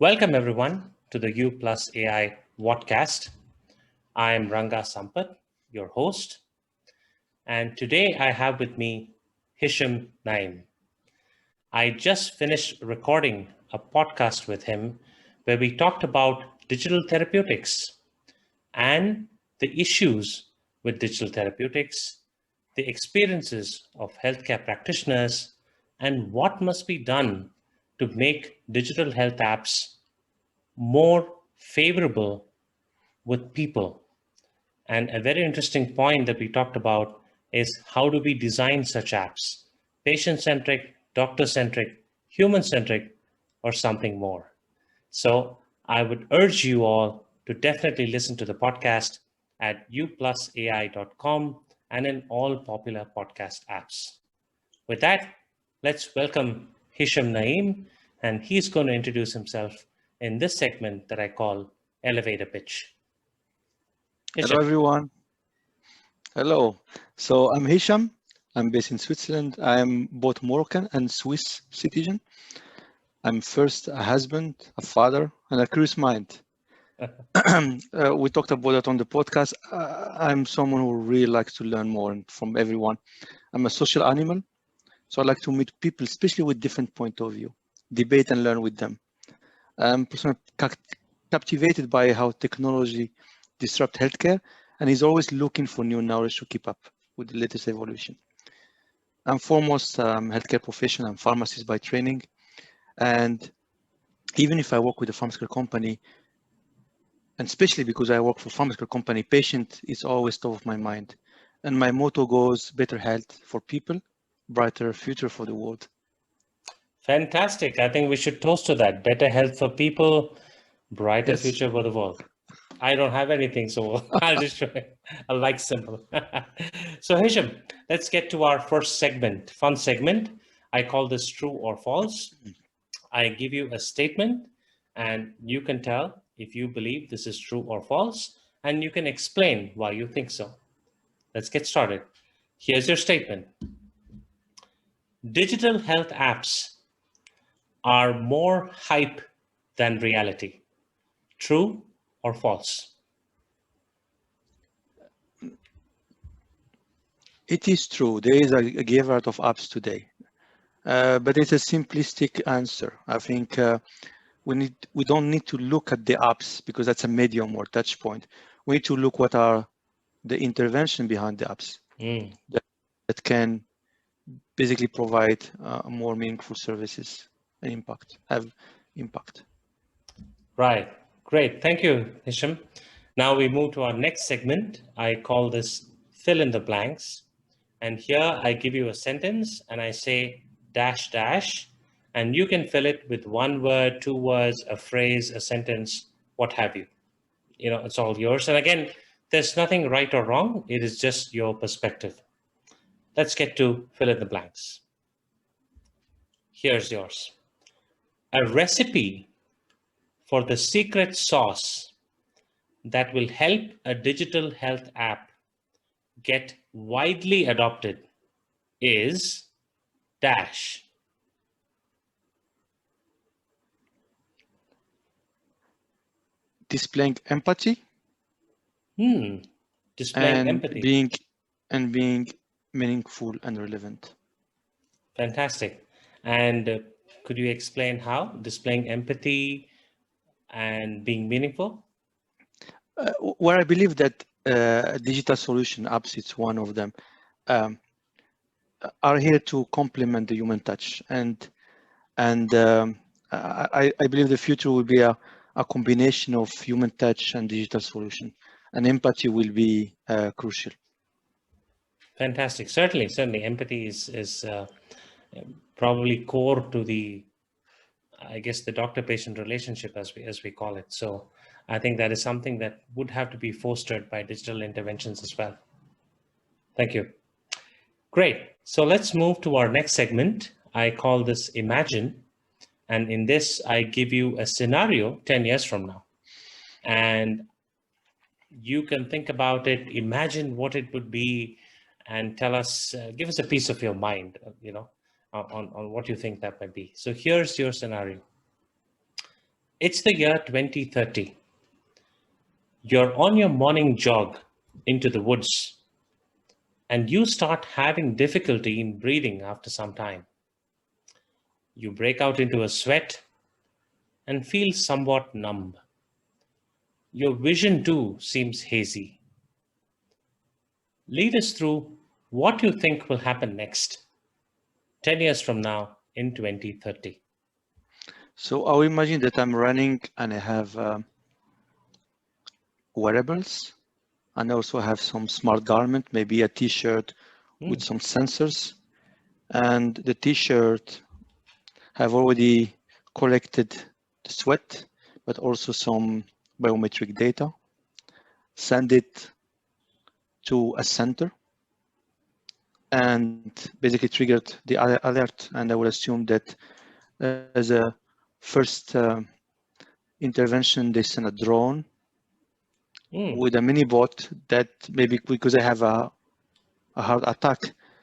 Welcome everyone to the U Plus AI Vodcast. I am Ranga Sampath, your host, and today I have with me Hisham Naim. I just finished recording a podcast with him where we talked about digital therapeutics and the issues with digital therapeutics, the experiences of healthcare practitioners, and what must be done to make digital health apps more favorable with people. And a very interesting point that we talked about is how do we design such apps? Patient centric, doctor centric, human centric, or something more? So I would urge you all to definitely listen to the podcast at uplusai.com and in all popular podcast apps. With that, let's welcome Hisham Naim, and he's going to introduce himself in this segment that I call Elevator Pitch. Hisham. Hello, everyone. Hello. So I'm Hisham. I'm based in Switzerland. I'm both Moroccan and Swiss citizen. I'm first a husband, a father, and a curious mind. We talked about that on the podcast. I'm someone who really likes to learn more from everyone. I'm a social animal, so I like to meet people, especially with different point of view, debate and learn with them. I'm personally captivated by how technology disrupt healthcare, and he's always looking for new knowledge to keep up with the latest evolution. I'm foremost healthcare professional. I'm pharmacist by training, and even if I work with a pharmaceutical company, and especially because I work for a pharmaceutical company, patient is always top of my mind. And my motto goes, better health for people, brighter future for the world. Fantastic. I think we should toast to that. Better health for people, brighter future for the world. I don't have anything, so I'll just show it. I like simple. So Hisham, let's get to our first segment, fun segment. I call this true or false. I give you a statement and you can tell if you believe this is true or false, and you can explain why you think so. Let's get started. Here's your statement. Digital health apps are more hype than reality. True or false? It is true. There is a graveyard of apps today, but it's a simplistic answer. I think we don't need to look at the apps because that's a medium or touch point. We need to look what are the intervention behind the apps that can basically provide more meaningful services and have impact. Right. Great. Thank you, Hisham. Now we move to our next segment. I call this fill in the blanks. And here I give you a sentence and I say dash dash, and you can fill it with one word, two words, a phrase, a sentence, what have you. You know, it's all yours. And again, there's nothing right or wrong. It is just your perspective. Let's get to fill in the blanks. Here's yours. A recipe for the secret sauce that will help a digital health app get widely adopted is dash. Displaying empathy. Displaying empathy. Being meaningful and relevant. Fantastic. And could you explain how displaying empathy and being meaningful? Where I believe that digital solution apps, it's one of them, are here to complement the human touch, and I believe the future will be a combination of human touch and digital solution, and empathy will be crucial. Fantastic. Certainly, empathy is probably core to the, I guess, the doctor-patient relationship as we call it. So I think that is something that would have to be fostered by digital interventions as well. Thank you. Great. So let's move to our next segment. I call this Imagine. And in this, I give you a scenario 10 years from now. And you can think about it, imagine what it would be, and tell us, give us a piece of your mind, on what you think that might be. So here's your scenario. It's the year 2030. You're on your morning jog into the woods, and you start having difficulty in breathing after some time. You break out into a sweat and feel somewhat numb. Your vision too seems hazy. Lead us through what you think will happen next, 10 years from now in 2030. So I will imagine that I'm running and I have wearables, and I also have some smart garment, maybe a t-shirt with some sensors. And the t-shirt have already collected the sweat, but also some biometric data, send it to a center, and basically triggered the alert. And I will assume that as a first intervention, they send a drone with a mini bot that maybe because I have a heart attack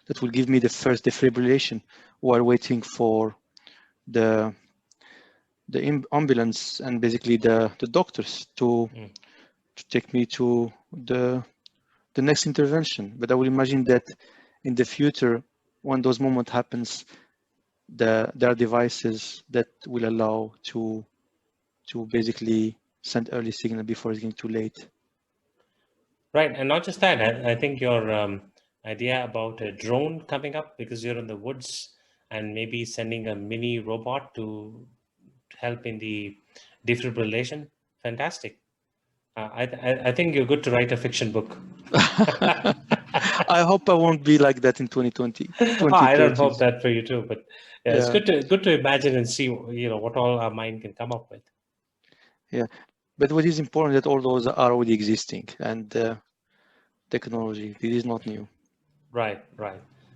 that will give me the first defibrillation while waiting for the ambulance and basically the doctors to take me to the next intervention. But I would imagine that in the future, when those moments happens, there are devices that will allow to basically send early signal before it's getting too late. Right, and not just that. I think your idea about a drone coming up because you're in the woods and maybe sending a mini robot to help in the defibrillation. Fantastic. I think you're good to write a fiction book. I hope I won't be like that in 2020. I don't hope that for you too, but yeah, Yeah. it's good to imagine and see what all our mind can come up with. Yeah, but what is important that all those are already existing, and technology, it is not new. Right,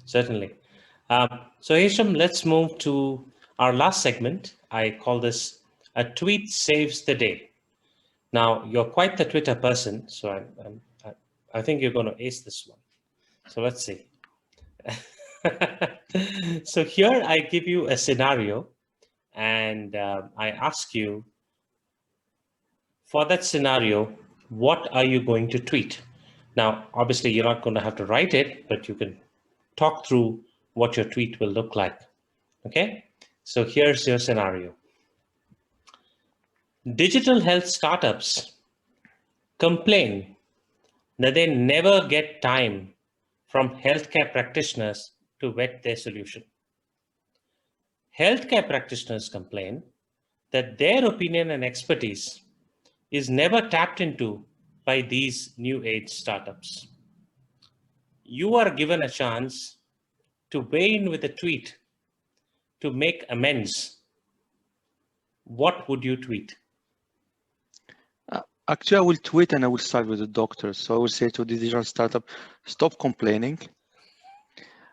certainly. So Hisham, let's move to our last segment. I call this "A Tweet Saves the Day." Now, you're quite the Twitter person, so I think you're going to ace this one. So let's see. So here I give you a scenario, and I ask you, for that scenario, what are you going to tweet? Now, obviously, you're not going to have to write it, but you can talk through what your tweet will look like. Okay? So here's your scenario. Digital health startups complain that they never get time from healthcare practitioners to vet their solution. Healthcare practitioners complain that their opinion and expertise is never tapped into by these new age startups. You are given a chance to weigh in with a tweet to make amends. What would you tweet? Actually, I will tweet and I will start with the doctors. So I will say to the digital startup, stop complaining,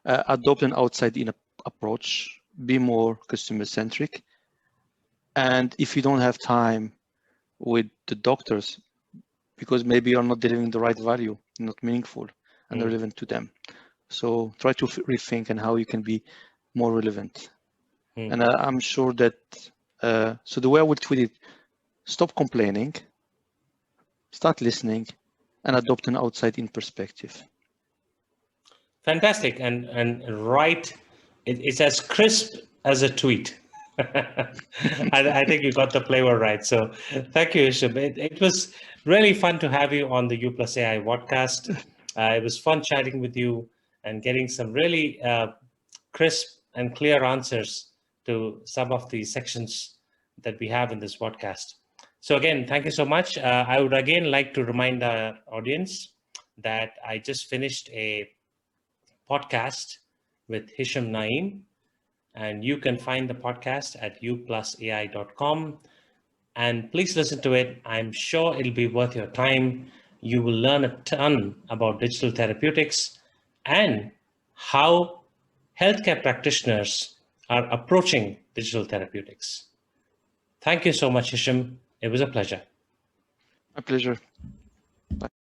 adopt an outside-in approach, be more customer-centric. And if you don't have time with the doctors, because maybe you're not delivering the right value, not meaningful and relevant to them. So try to rethink and how you can be more relevant. And I'm sure that, so the way I would tweet it, stop complaining, start listening, and adopt an outside-in perspective. Fantastic, and right, it's as crisp as a tweet. I think you got the flavor right. So thank you, Hisham. It was really fun to have you on the U Plus AI podcast. It was fun chatting with you and getting some really crisp and clear answers to some of the sections that we have in this podcast. So again, thank you so much. I would again like to remind our audience that I just finished a podcast with Hisham Naeem, and you can find the podcast at uplusai.com. And please listen to it. I'm sure it'll be worth your time. You will learn a ton about digital therapeutics and how healthcare practitioners are approaching digital therapeutics. Thank you so much, Hisham. It was a pleasure. My pleasure.